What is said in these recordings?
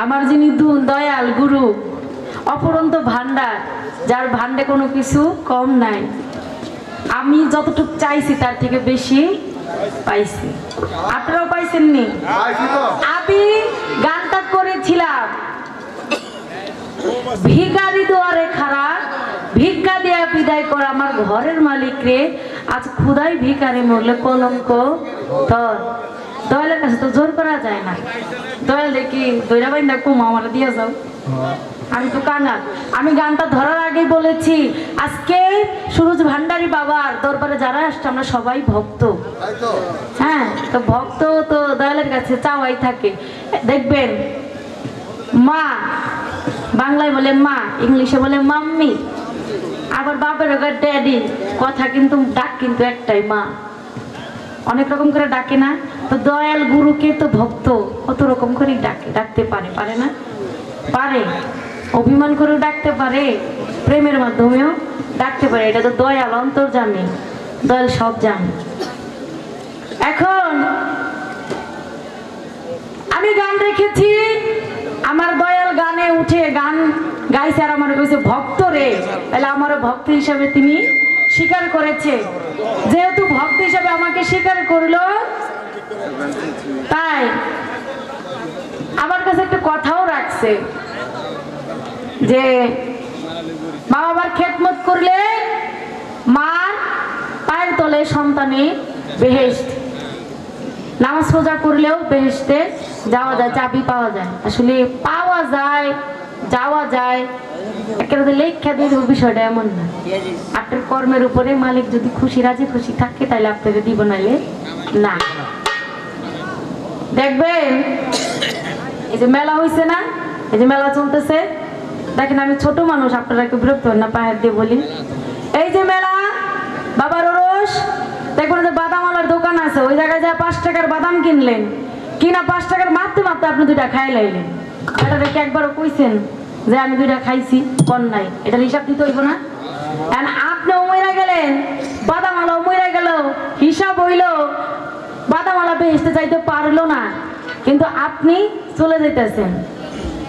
আমার যিনি দয়াল গুরু, অপরন্ত ভান্ডার, যার ভান্ডে কোনো কিছু কম নাই। আমি যতটুকু চাইছি তার থেকে বেশি পাইছি। আপনারাও পাইছেননি? আমি গানটা করেছিলাম ভিখারি দুয়ারে খাড়া, ভিক্ষা দিয়া বিদায় কর আমার ঘরের মালিক রে, আজ খুদাই ভিখারি মরলে কলঙ্ক তোর। দয়ালের কাছে তো জোর করা যায় না। দয়াল দেখি দৈরা বাইন্দা কুমা আমার দিয়ে যাও, আমি তো কাঙাল। আমি গানটা ধরার আগেই বলেছি আজকে সুরজ ভান্ডারী বাবার দরবারে যারা আসছে আমরা সবাই ভক্ত। হ্যাঁ, তো ভক্ত তো দয়ালের কাছে চাওয়াই থাকে। দেখবেন মা বাংলায় বলে মা, ইংলিশে বলে মাম্মি, আবার বাপের ওকে ড্যাডি। কথা কিন্তু ডাক কিন্তু একটাই, মা। অনেক রকম করে ডাকে না? তো দয়াল গুরুকে তো ভক্ত কত রকম করে ডাকতে পারে, পারে না? পারে। অভিমান করেও ডাকতে পারে, প্রেমের মাধ্যমেও ডাকতে পারে। এটা তো দয়াল অন্তর্যামী, দয়াল সব জানে। এখন আমি গান রেখেছি, আমার দয়াল গানে উঠে গান গাইছে আর আমার কইছে ভক্ত রে, তাহলে আমার ভক্ত হিসাবে তিনি স্বীকার করেছে। যেহেতু ভক্ত হিসাবে আমাকে স্বীকার করলো, তাই আমার কাছে একটা কথাও রাখছে যে মা বাবার খেদমত করলে মার পায়ের তলে সন্তানে বেহেশত, নামাজ রোজা করলেও বেহেশতে যাওয়া যায়, চাবি পাওয়া যায়। আসলে পাওয়া যায়, যাওয়া যায়, একেবারে লেখা দিয়ে দেবো বিষয়টা এমন না। আপনার কর্মের উপরে মালিক যদি খুশি রাজি খুশি থাকে তাহলে আপনাকে দিব, নাইলে না। দেখবেন এই যে মেলা হয়েছে না, এই যে মেলা চলতেছে, দেখেন আমি ছোট মানুষ, আপনারা একটু বিরক্ত হন না, পায়ের দিয়ে বলি। এই যে মেলা বাবার ওরস, দেখবেন যে বাদামালার দোকান আছে, ওই জায়গায় যা 5 টাকার বাদাম কিনলেন, কিনা 5 টাকার মারতে মারতে আপনি 2টা খাই লাইলেন। এটা দেখে একবারও কইছেন যে আমি 2টা খাইছি? কন নাই। এটার হিসাব দিতে হইব না? আপনিও মইরা গেলেন, বাদামালাও মইরা গেল, হিসাব হইল বাদামালা বেহেশতে যাইতে পারলো না, কিন্তু আপনি চলে যাইতেছেন।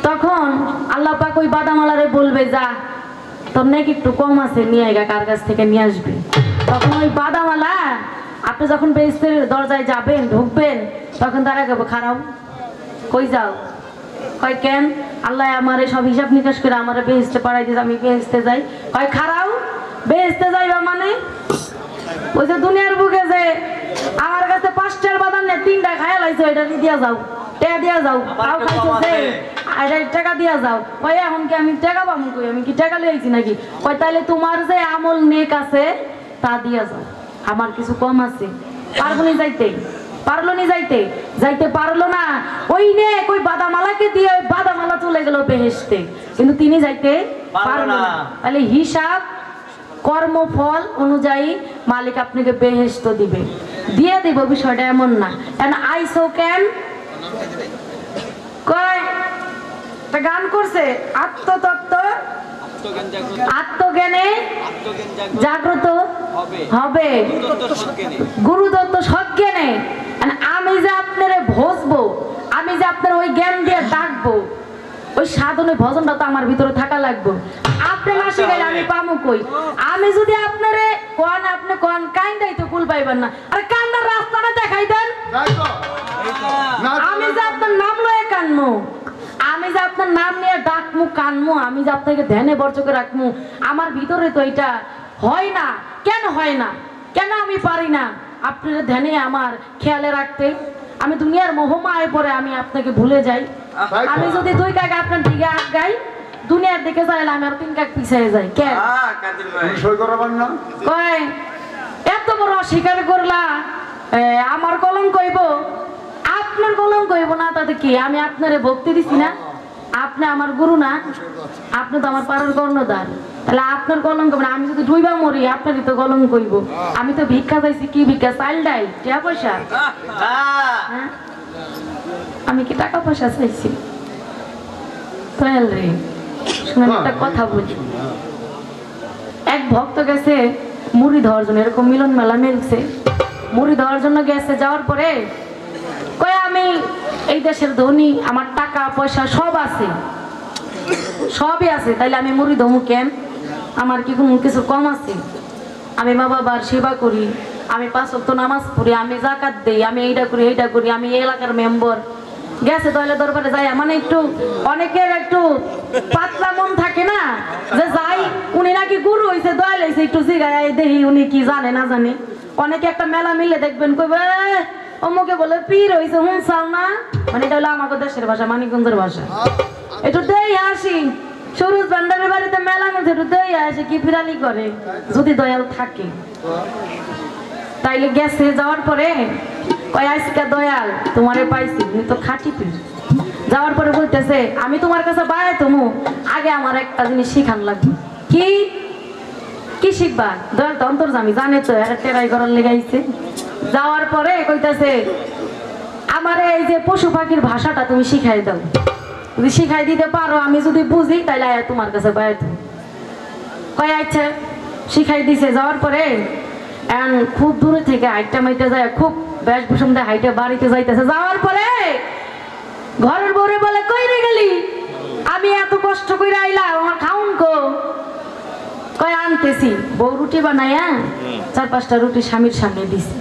তখন আল্লাহ পাক ওই বাদামালারে বলবে যা তোর নাকি একটু কম আছে, নিয়ে আইগা কার কাছ থেকে নিয়ে আসবে। তখন ওই বাদামালা আপনি যখন বেহেশতের দরজায় যাবেন, ঢুকবেন, তখন তারা কেবল খারাপ কই যাও, কয় কেন? আল্লাহ আমারে সব হিসাব নিকাশ করে আমারে বেহেশতে পাঠাই দিয়েছে, আমি বেহেশতে যাই। কয় খারাপ বেহেশতে যাইবা মানে? ওই যে দুনিয়ার বুকে যে আমার কাছে 5টার বাদাম নিয়ে 3টা খায়া লাইছে, ওইটা দিয়া যাও, টাকা দিয়া যাও, তাও খাইছে, টাকা দিয়া যাও। কয় এখন কি আমি টাকা পাবো? কই আমি কি টাকা লইছি নাকি? কয় তাহলে তোমার যে আমল নেক আছে তা দিয়া যাও, আমার কিছু কম আছে। পারবো নি যাইতে? পারলো নি যাইতে? যাইতে পারলো না। ওই নেক ওই বাদামালাকে দিয়ে ওই বাদামালা চলে গেল বেহেশতে, কিন্তু তিনি যাইতে পারলো না। তাহলে হিসাব কর্মফল অনুযায়ী মালিক আপনাকে বেহেশত দিবে, দিয়ে দিব, বিষয়টা এমন না। কেন আইসো কেন? কয় একটা গান করছে, আত্মতত্ত্ব আত্মজ্ঞানে জাগ্রত হবে, গুরুদত্ত সজ্ঞানে। আমি যে আপনারে ভজবো, আমি যে আপনার ওই জ্ঞান দিয়ে ডাকবো, ওই সাধনে ভজনটা তো আমার ভিতরে থাকা লাগবে। আপনি না শিখাইলে আমি পামু কই? আমি যদি আপনারে কোন আপনি কোন কাইন্দাই তো কুল পাইবেন না। আরে কান্দার রাস্তাটা দেখাই দেন, আমি যে আপনার নাম লয়ে কানমু, আমি যে আপনার নাম নিয়ে ডাকমু কানমু, আমি যে আপনাকে ধ্যানে বর্জকে রাখমু, আমার ভিতরে তো এটা হয় না। কেন হয় না? কেন আমি পারি না আপনার ধ্যানে আমার খেয়ালে রাখতে? আমি দুনিয়ার মোহমায় পড়ে আমি আপনাকে ভুলে যাই। আমি যদি 2 কাক আপনার দিকে আগাই, দুনিয়ার দিকে যাইলে আমি আর 3 কাক পিছিয়ে যাই। কেন? কয় এত বড় অস্বীকার করলা, আমার কলঙ্ক হইব? আপনার কলঙ্ক হইব না তাতে কি? আমি আপনারে ভক্তি দিছি না? আপনি আমার গুরু না? আপনি তো আমার পাড়ার কর্ণধার, তাহলে আপনার কলঙ্ক মানে আমি যদি ডুইবা মরি আপনারই তো কলঙ্ক হইব। আমি তো ভিক্ষা চাইছি, কি ভিক্ষা? চাইল ডাই, টাকা পয়সা? হ্যাঁ, আমি কি টাকা পয়সা চাইছি? রে শুনেন একটা কথা বলি। এক ভক্ত গেছে মুড়ি ধরার জন্য, এরকম মিলন মেলা মিলছে, মুড়ি ধরার জন্য গেছে। যাওয়ার পরে কয় আমি এই দেশের ধনী, আমার টাকা পয়সা সব আছে, সবই আছে, তাইলে আমি মুড়ি দমু কেন? আমার কি কোনো কিছু কম আছে? আমি মা বাবার সেবা করি, আমি 5 ওয়াক্ত নামাজ পড়ি, আমি যাকাত দেই, আমি এইটা করি, আমি এই এলাকার মেম্বার। গেছে দয়ালে দরবারে যাই, মানে একটু অনেকের একটু পাতলা মন থাকে না, যে যাই উনি নাকি গুরু হইছে, দয়াল হইছে, একটু জিগায় দেখি উনি কি জানে না জানে। অনেকে একটা মেলা মিলে দেখবেন কইবে অমুকে বলে পীর হইছে, শুনছাও না? মানে এটা হলো আমাদের দেশের ভাষা, মানিকগঞ্জের ভাষা। একটু দেই আসি, সুরজ ভান্ডারের বাড়িতে মেলা মধ্যে একটু দেই আসে, কি ফিরালি করে যদি দয়াল থাকে। তাইলে গেছে, যাওয়ার পরে কয় আজকে দয়াল তোমারে পাইছি, তুমি তো খাঁটি পীর। যাওয়ার পরে বলতেছে আমি তোমার কাছে বাইরে তুমি আগে আমার একটা জিনিস শিখান লাগবে। কি কি শিখবা? দয়াল তো অন্তর্জামি, জানে তো এরা টেরাই করার লেগাইছে। যাওয়ার পরে কইতাছে আমার এই যে পশু পাখির ভাষাটা তুমি শিখাই দাও, যদি শিখাই দিতে পারো, আমি যদি বুঝি তাইলে তোমার কাছে বাইরে তুমি। কয় আচ্ছা, শিখাই দিছে। যাওয়ার পরে খুব দূরে থেকে হাইটটা মাইটে যায়, খুব বেশভূষণ দিয়ে হাইটে বাড়িতে যাইতেছে। যাওয়ার পরে ঘরের বউরে বলে কই রে গেলি, আমি এত কষ্ট করে আইলাম, আমার খাউন কো? কয় আনতেছি। বউ রুটি বানাইয়া 4-5টা রুটি স্বামীর সামনে দিছে।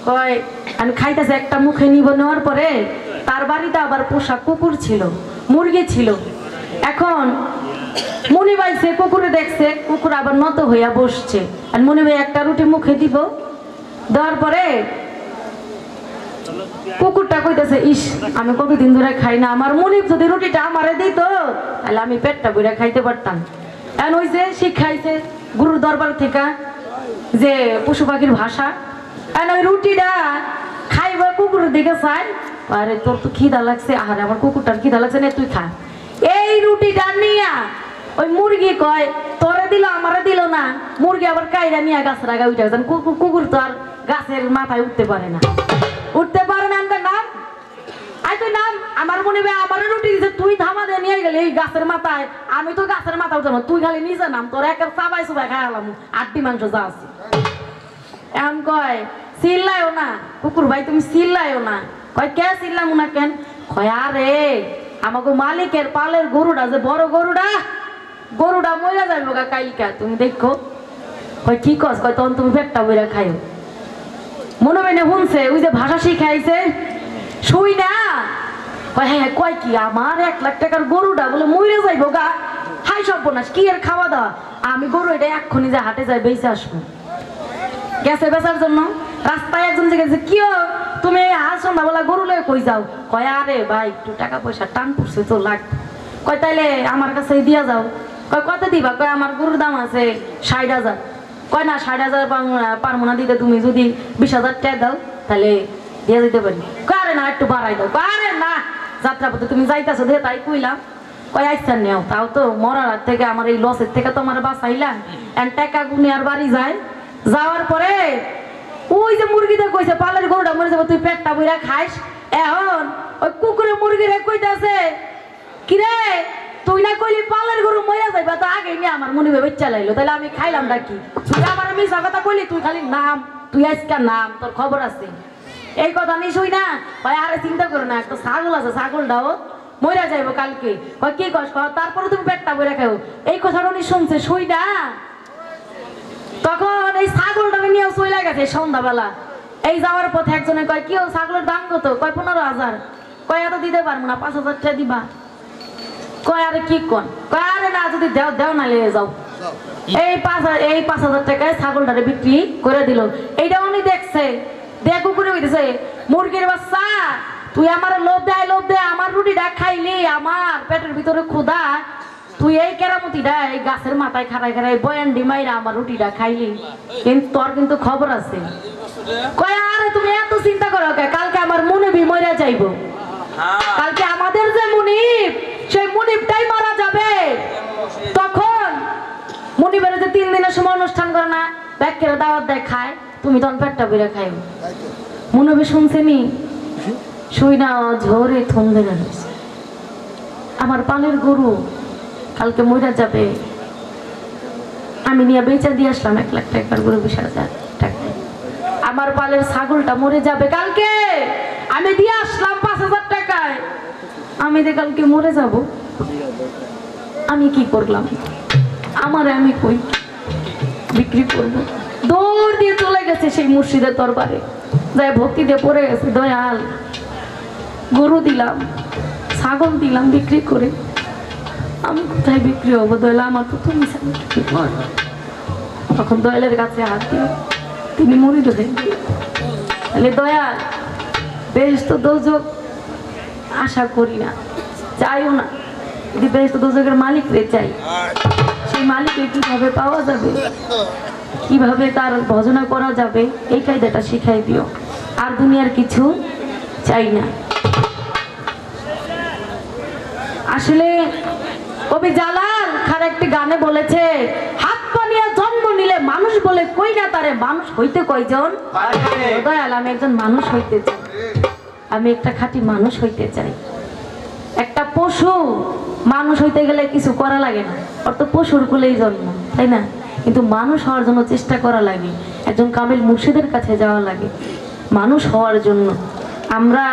কয় আমি খাইতেছে, একটা মুখে নিব। নেওয়ার পরে তার বাড়িতে আবার পোষা কুকুর ছিল, মুরগি ছিল। এখন মনি বাইছে, কুকুরে দেখছে, কুকুর আবার নত হইয়া বসছে। আর মনি ভাই একটা রুটি মুখে দিব, দেওয়ার পরে কুকুরটা কইতেছে ইস আমি কতদিন ধরে খাই না, আমার মনিব যদি রুটিটা আমারে দিত তাহলে আমি পেটটা বইরা খাইতে পারতাম। এখন হইছে শিখাইছে গুরুর দরবার থেকে যে পশু পাখির ভাষা। এখন ওই রুটিটা খাইব, কুকুরের দিকে চাই, আরে তোর তো খিদা লাগছে, আরে আমার কুকুরটার খিদা লাগছে না, তুই খা। এই রুটিটা নিয়া ওই মুরগি কয় তোরে দিল আমারে দিল না, মুরগি আবার কাইরা নিয়ে গাছের আগা উঠে গেছেন। কুকুর তো আর গাছের মাথায় উঠতে পারে না, আমাকে নাম আই তুই নাম। আমার মনে হয় আমার রুটি দিছে, তুই ধামা দিয়ে নিয়ে গেলি এই গাছের মাথায়, আমি তো গাছের মাথা উঠে না, তুই খালি নিজে নাম, তোর একের চাবাই চুবাই খাইলাম আড্ডি মাংস যা আছে। এমন কয় চিল্লাইও না কুকুর ভাই, তুমি চিল্লাইও না। কয় কে চিল্লাম না কেন? কয় আরে আমাকে মালিকের পালের গরুটা, যে বড় গরুটা মরে যাইব গা কাইলকা, তুমি দেখো। কয় কি কস? কয় তখন তুমি পেটটা বইরা খাইও। মনে হয় না শুনছে, ওই যে ভাষা শিখাইছে শুই না। কয় হ্যাঁ, কয় কি আমার 1 লাখ টাকার গরুটা বলে মরে যাইব গা, হাই সর্বনাশ, কি এর খাওয়া দাওয়া? আমি গরু এটা এক্ষুনি যে হাটে যাই বেঁচে আসবো। গেছে বেচার জন্য, রাস্তায় একজন জিজ্ঞেস কি তুমি আজ সন্ধ্যাবেলা গরু লয়ে কই যাও? কয় আরে ভাই একটু টাকা পয়সা টান পড়ছে তো লাগবে। কয় তাইলে আমার কাছে দিয়া যাও। কয় কত দিবা? কয় আমার গরুর দাম আছে 60,000। কয় না 60,000 পারবো না দিতে, তুমি যদি 20,000 টাকা দাও তাহলে দিয়ে দিতে পারি। কয় আরে না একটু বাড়াই দাও। আরে না যাত্রাপথে তুমি যাইতেছো দিয়ে তাই কইলাম। কয় আইসা নেও, তাও তো মরার হাত থেকে আমার এই লসের থেকে তো আমার বাঁচাইলাম। টাকা গুনে আর বাড়ি যায়। যাওয়ার পরে ওই যে মুরগিটা কইছে পালের গরুটা মরে যাবো, তুই পেটটা বইরা খাইস। এখন ওই কুকুরে মুরগিরে কইতাছে কিরে তুই না কইলি পালের গরু মরে যাইবা, তো আগে নিয়ে আমার মনে ভেবে চালাইলো, তাহলে আমি খাইলাম নাকি? তুই আমার মিশা কথা কইলি, তুই খালি নাম, তুই আজকাল নাম, তোর খবর আছে। এই কথা নিশুই না। ভাই আরে চিন্তা করো না, একটা ছাগল আছে, ছাগলটাও মরে যাইবো কালকে। কি কস? তারপরে তুমি পেটটা বইরা খাও। এই কথাটা উনি শুনছে শুই না। তখন এই ছাগলটাকে নিয়ে চলে গেছে সন্ধ্যাবেলা। এই যাওয়ার পথে একজনে কয় কি ছাগলের দাম কত? কয় 15,000। কয় এত দিতে পারবো না, 5,000 টাকা দিবা। কয় আরে কি কন? কয় আরে না যদি দেও দেও না নিয়ে যাও। এই 5,000 টাকায় ছাগলটারে বিক্রি করে দিল। এইটা উনি দেখছে, দেখো করে হইতেছে মুরগির বাচ্চা, তুই আমার লোভ দে আমার রুটিটা খাইলি, আমার পেটের ভিতরে ক্ষুধা, তুই এই কেরামতিটা এই গাছের মাথায় খাড়াই বয়ান ডিমাইরা আমার রুটিটা খাইলি, কিন্তু তোর কিন্তু খবর আছে। কয় আরে তুমি এত চিন্তা করো কে? কালকে আমার মুনিবি মরে যাইব, কালকে আমাদের যে মুনিব সেই মুনিবটাই মারা যাবে। তখন মুনিবের যে 3 দিনের সময় অনুষ্ঠান করে না, ব্যাগকেরা দাওয়াত দেয় খায়, তুমি তখন পেটটা বেড়ে খাইও। মুনিবি শুনছেনি শুই না ঝোরে থম ধরে রয়েছে, আমার পালের গরু কালকে মরে যাবে, আমি নিয়ে বেচা দিয়ে আসলাম 1 লাখ টাকার গরু, 20,000 টাকা। আমার পালের ছাগলটা মরে যাবে কালকে, আমি দিয়ে আমি যে কালকে মরে যাব, আমি কি করলাম? আমারে আমি কই বিক্রি করব? দৌড় দিয়ে চলে গেছে সেই মুর্শিদের দরবারে, যাই ভক্তি দিয়ে পড়ে গেছে, দয়াল গরু দিলাম, ছাগল দিলাম বিক্রি করে, আমি কোথায় বিক্রি হবো দয়াল, আমার তো তুমি। তখন দয়ালের কাছে হাত দিল, তিনি মুরিদ দেন। তাহলে দয়াল বেহেশত দোজখ আশা করি না, চাইও না, যদি বেহেশত দোজখের মালিক রে চাই, সেই মালিককে কিভাবে পাওয়া যাবে, কিভাবে তার ভজনা করা যাবে, এই কায়দাটা শিখাই দিও, আর দুনিয়ার কিছু চাই না। আসলে কবি জালাল খান একটি গানে বলেছে, হাত পানিয়া জন্ম নিলে মানুষ বলে কই না তারে, মানুষ হইতে কয়জন? দয়াল আমি একজন মানুষ হইতে চাই, আমি একটা খাঁটি মানুষ হইতে চাই। একটা পশু মানুষ হইতে গেলে কিছু করা লাগে না, ওর তো পশুর কুলেই জন্ম, তাই না? কিন্তু মানুষ হওয়ার জন্য চেষ্টা করা লাগে, একজন কামিল মুর্শিদের কাছে যাওয়া লাগে মানুষ হওয়ার জন্য। আমরা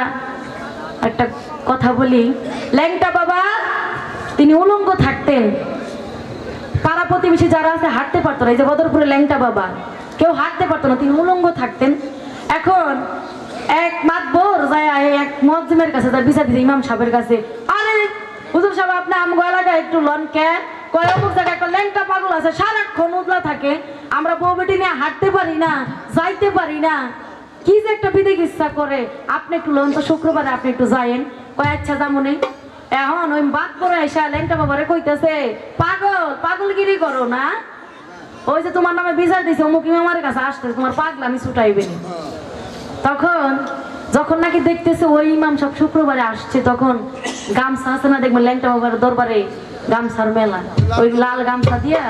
একটা কথা বলি, ল্যাংটা বাবা তিনি উলঙ্গ থাকতেন, পাড়া প্রতিবেশী যারা আছে হাঁটতে পারতো না, এই যে বদরপুরে ল্যাংটা বাবা কেউ হাঁটতে পারতো না, তিনি উলঙ্গ থাকতেন। এখন এক মাতবর যায় এক মুয়াজ্জিমের কাছে, তার বিচার দিতে ইমাম সাহেবের কাছে, আরে হুজুর সাহেব আপনি আমগো এলাকায় একটু লন কে, কয় অমুক জায়গায় একটা ল্যাংটা পাগল আছে, সারাক্ষণ উদলা থাকে, আমরা বউ বেটি নিয়ে হাঁটতে পারি না, যাইতে পারি না, কি যে একটা বিদিক ইচ্ছা করে, আপনি একটু লোন তো শুক্রবারে আপনি একটু যাইয়েন। কয় আচ্ছা যামুনি। এখন ওই বাদ করে এসে ল্যাংটা বাবারে কইতেছে, পাগল পাগলগিরি করো না, ওই যে তোমার নামে বিচার দিছে অমুক ইমামের কাছে আসতে, তোমার পাগলামি ছুটাইবে না। তখন যখন নাকি দেখতেছে ওই ইমাম সব শুক্রবারে আসছে, তখন গামছা আছে না, দেখবেন ল্যাংটা বাবার দরবারে গামছার মেলা, ওই লাল গামছা দিয়া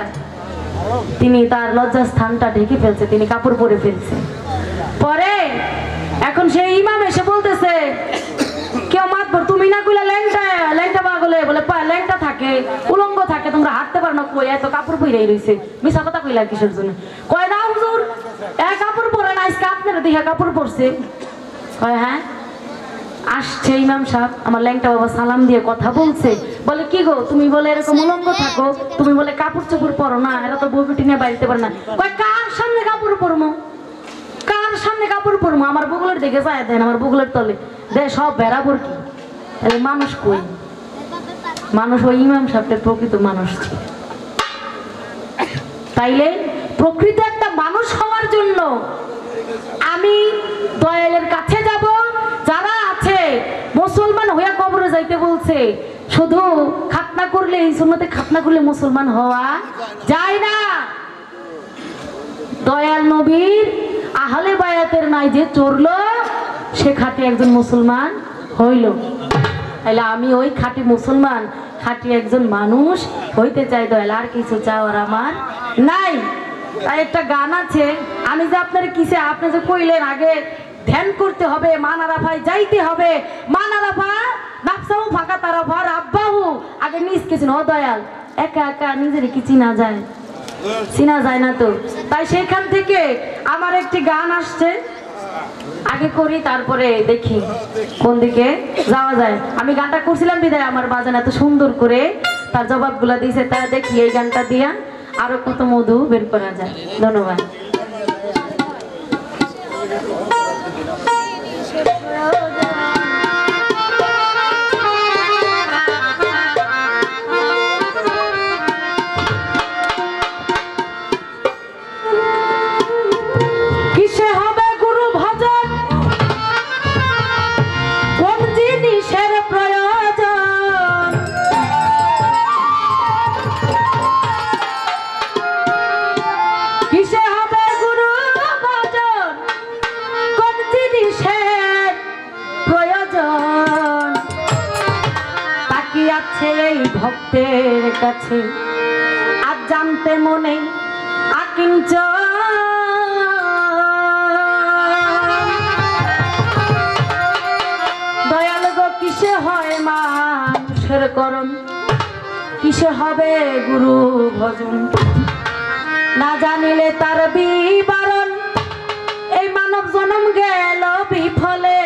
তিনি তার লজ্জাস্থানটা ঢেকে ফেলছে, তিনি কাপড় পরে ফেলছে। পরে এখন সেই ইমাম এসে বলতেছে, কেউ মাতবর তুমি না কইলা ল্যাংটা, ল্যাংটা পাগলে বলে ল্যাংটা থাকে উলঙ্গ থাকে, তোমরা হাঁটতে পারো না, কই এত কাপড় পরেই রইছে, মিছা কথা কইলা কিসের জন্য? কয় না হুজুর এক কাপড় পরে না, আজকে আপনারা দেখে কাপড় পরছে। কয় হ্যাঁ আসছে ইমাম সাহেব, আমার ল্যাংটা বাবা সালাম দিয়ে কথা বলছে, বলে কি গো তুমি বলে এরকম উলঙ্গ থাকো, তুমি বলে কাপড় চোপড় পরো না, এরা তো বউ বেটি নিয়ে বাড়িতে পারে না। কয় কার সামনে কাপড় পরমো, কার সামনে কাপড় পরমো? আমার বগুলের দিকে যায় দেন, আমার বগুলের তলে দে সব বেড়াবর কি, তাহলে মানুষ কই? মানুষ ওই ইমাম সাহেবটা প্রকৃত মানুষ ছিল। তাইলে প্রকৃত একটা মানুষ হওয়ার জন্য আমি দয়ালের কাছে যাব। যারা আছে মুসলমান হইয়া কবরে যাইতে বলছে, শুধু খাতনা করলে, এই সুন্নতে খাতনা করলে মুসলমান হওয়া যায় না। দয়াল নবীর আহলে বায়াতের নাই যে চড়লো, সে খাঁটি একজন মুসলমান হইল। তাইলে আমি ওই খাঁটি মুসলমান, খাঁটি একজন মানুষ হইতে চাই দয়াল, আর কিছু চাওয়ার আমার নাই। তাই একটা গান আছে, আমি যে আপনার কিসে, আপনি যে কইলেন আগে ধ্যান করতে হবে, মানারাফায় যাইতে হবে, মানারাফা নাফসাহু ফাঁকা তারাফা রাব্বাহু, আগে নিজকে চিনো। ও দয়াল একা একা নিজের কি চিনা যায়? চিনা যায় না তো। তাই সেখান থেকে আমার একটি গান আসছে, আগে করি তারপরে দেখি কোন দিকে যাওয়া যায়। আমি গানটা করছিলাম বিদায় আমার বাজান এত সুন্দর করে তার জবাবগুলা দিয়েছে, তা দেখি এই গানটা দিয়া আরো কত মধু বের করা যায়। ধন্যবাদ। ভক্তের কাছে আজ জানতে মনে আকিঞ্চ, দয়াল গো কিসে হয় মানুষের করণ, কিসে হবে গুরু ভজন, না জানিলে তার বিবরণ, এই মানব জন্ম গেল বিফলে।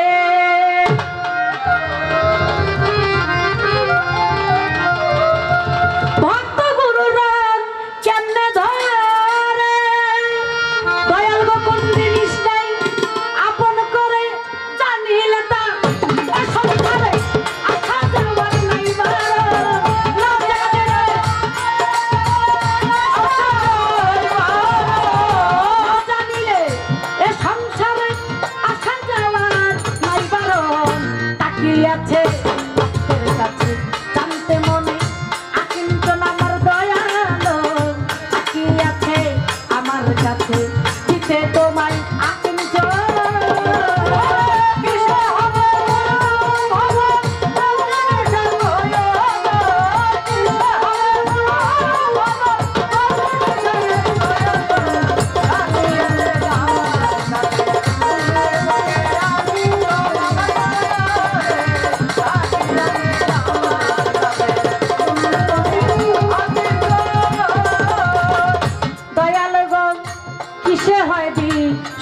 তাকিয়ে আছে ভক্তের কাছে জানতে মনে আকিঞ্চন আমার দয়ালো তাকিয়ে আছে আমার কাছে দিতে তোমায় আকিঞ্চন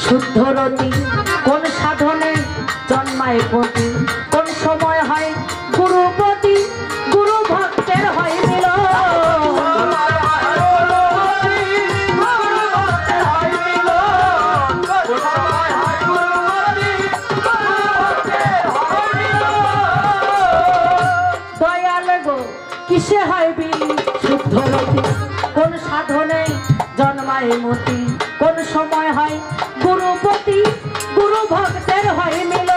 শুদ্ধরতি কোন সাধনে জন্মায় পতি কোন সময় হয় গুরুপতি গুরু ভক্তের হয় মিল দয়াল গো কিসে হয় বিলি শুদ্ধরতি কোন সাধনে জন্মায় মতি কোন সময় হয় গুরুপতি গুরু ভক্তের হয় মিল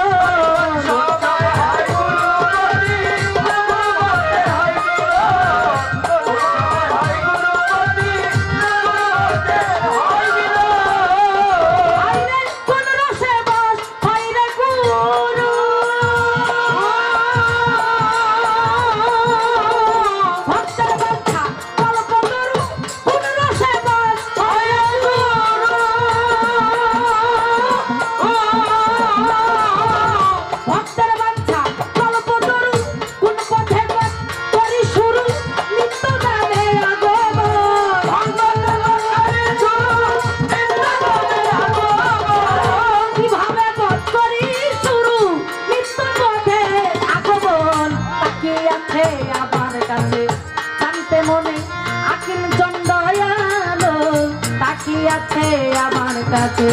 আছে আমার কাছে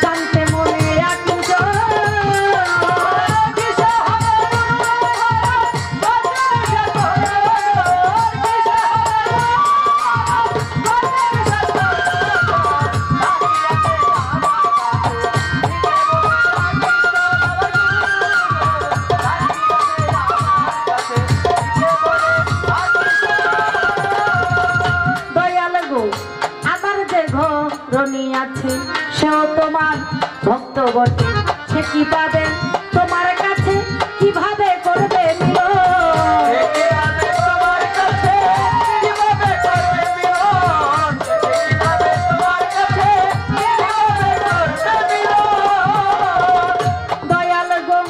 জানতে মনে আছে সেও তোমার ভক্ত বটে সে কি পাবে তোমার কাছে কিভাবে করবে মিল দয়াল গো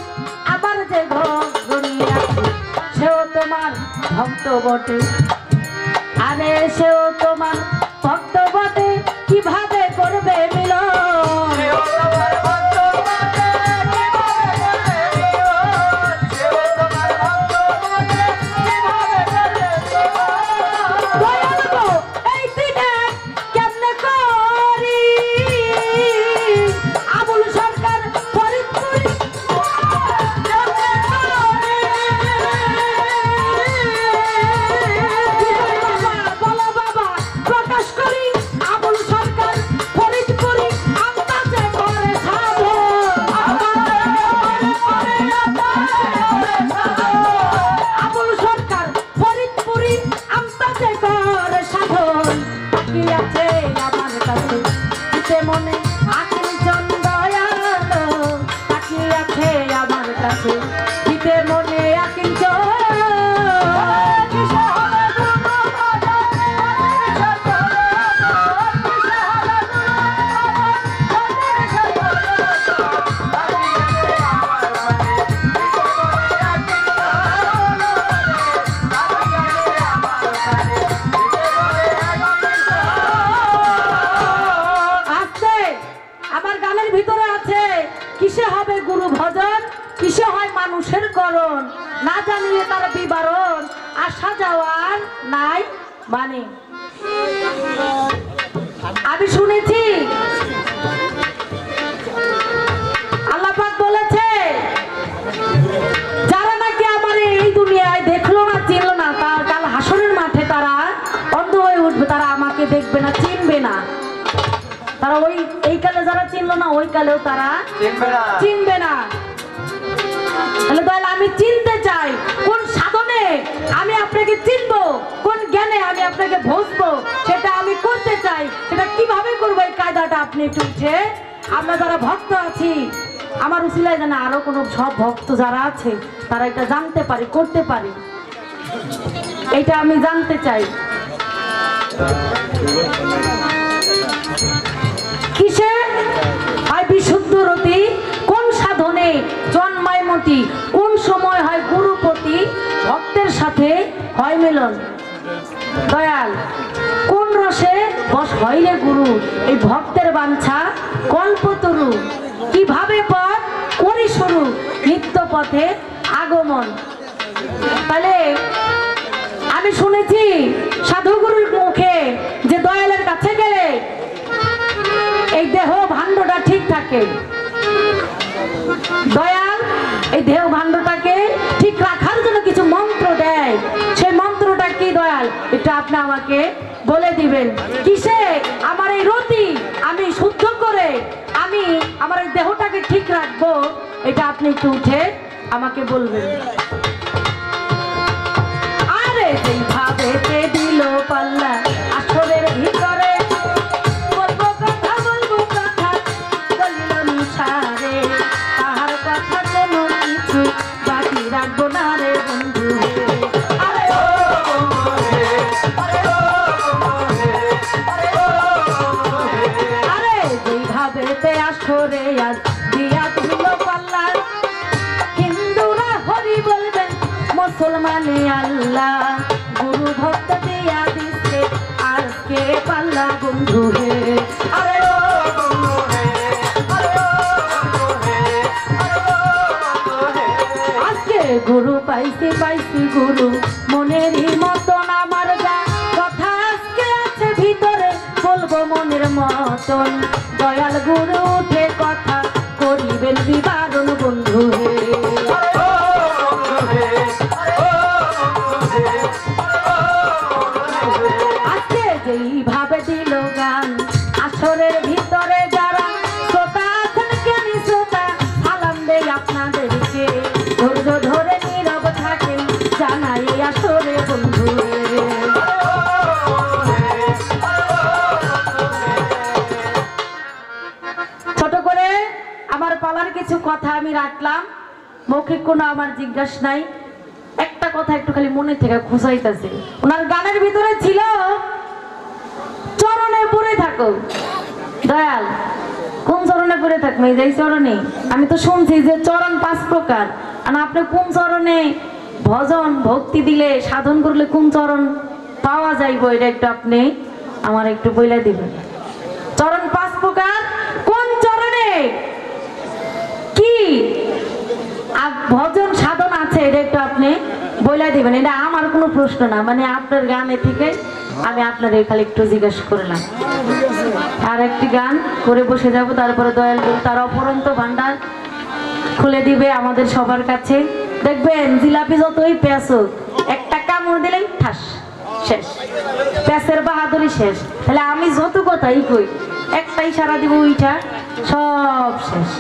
আবার যে ঘরণী আছে সেও তোমার ভক্ত বটে আরে সেও তোমার ভক্ত বটে কিভাবে করবে মিল মনে আকিঞ্চন দয়ালো তাকিয়ে আছে আমার কাছে দিতে মনে আকিঞ্চন কিসে হবে গুরু ভজন কিসে হয় মানুষের করণ না জানিলে তার বিবরণ আসা যাওয়ার নাই মানে আমি শুনেছি আল্লাহ পাক বলেছে যারা নাকি আমার এই দুনিয়ায় দেখলো না চিনলো না তার কাল হাসরের মাঠে তারা অন্ধ হয়ে উঠবে তারা আমাকে দেখবে না চিনবে না তারা ওই এই কালে যারা চিনলো না ওই কালেও তারা চিনবে না তাহলে দয়াল আমি চিনতে চাই কোন সাধনে আমি আপনাকে চিনবো, কোন জ্ঞানে আমি আপনাকে বুঝবো, সেটা আমি করতে চাই। সেটা কিভাবে করবো এই কায়দাটা আপনি একটু উঠে, আমরা যারা ভক্ত আছি আমার উসিলায় যেন আরো কোনো সব ভক্ত যারা আছে তারা এটা জানতে পারে, করতে পারে, এটা আমি জানতে চাই। কিসে হয় বিশুদ্ধ রতি, কোন সাধনে জন্মায় মতি, কোন সময় হয় গুরুপতি, ভক্তের সাথে হয় মিলন। দয়াল কোন রসে বস হইলে গুরু, এই ভক্তের বাঞ্ছা কল্পতরু, কিভাবে পথ করি শুরু, নিত্য পথে আগমন। তাহলে আমি শুনেছি সাধুগুরুর মুখে যে দয়ালের কাছে গেলে এই দেহ ভাণ্ডটা ঠিক থাকে। দয়াল এই দেহ ভাণ্ডটাকে ঠিক রাখার জন্য কিছু মন্ত্র দেয়, সেই মন্ত্রটা কি দয়াল এটা আপনি আমাকে বলে দিবেন। কিসে আমার এই রতি আমি শুদ্ধ করে আমি আমার এই দেহটাকে ঠিক রাখবো, এটা আপনি একটু উঠে আমাকে বলবেন। আরে যেইভাবে দিল পাল্লা আসরের ভিতরে, বলবো কথা বলিল নিসারে, তাহার কথা কোনো কিছু বাকি রাখবো না রে বন্ধু। আরে যেইভাবে আসরে আজ দিয়া দিল পাল্লা, হিন্দুরা হরি বলবেন মুসলমানে আল্লাহ, গুরু ভক্ত দিয়া দিচ্ছে আজকে পাল্লা বন্ধু হে। আরে আজকে গুরু পাইছি পাইছি গুরু মনেরই মতন, আমার যা কথা আজকে আছে ভিতরে বলবো মনের মতন। দয়াল গুরু উঠে কথা করিবেন বিবারণ বন্ধু হে। আজকে যেইভাবে দিল গান আসরের ভিতরে, যারা শ্রোতা আছেন জ্ঞানী শ্রোতা সালাম দেই আপনাদেরকে, ধৈর্য ধরে নীরব থাকেন জানাই আসরে বন্ধু। ছোট করে আমার পালার কিছু কথা আমি রাখলাম, মৌখিক কোনো আমার জিজ্ঞাসা নাই। একটা কথা একটু খালি মনে থেকে খুঁজাইতেছে, ওনার গানের ভিতরে ছিল চরণে পড়ে থাকো। দয়াল কোন চরণে পড়ে থাকবো? এই যে চরণে আমি তো শুনছি যে চরণ 5 প্রকার, আর আপনি কোন চরণে ভজন ভক্তি দিলে সাধন করলে কোন চরণ পাওয়া যাইব, এটা একটু আপনি আমার একটু বইলা দিবেন। চরণ 5 প্রকার, কোন চরণে কি ভজন সাধন আছে এটা একটু আপনি বইলা দিবেন। এটা আমার কোনো প্রশ্ন না, মানে আপনার গানে থেকে আমি আপনাদের খালি একটু জিজ্ঞাসা করলাম। আর একটি গান করে বসে যাব, তারপরে দয়াল গুরু তার অপরন্ত ভান্ডার খুলে দিবে আমাদের সবার কাছে। দেখবেন জিলাপি যতই পেঁচুক একটা কামড় দিলেই ঠাস শেষ, পেঁচের বাহাদুরি শেষ। তাহলে আমি যত কথাই কই একটা ইশারা দিব ওইটা সব শেষ।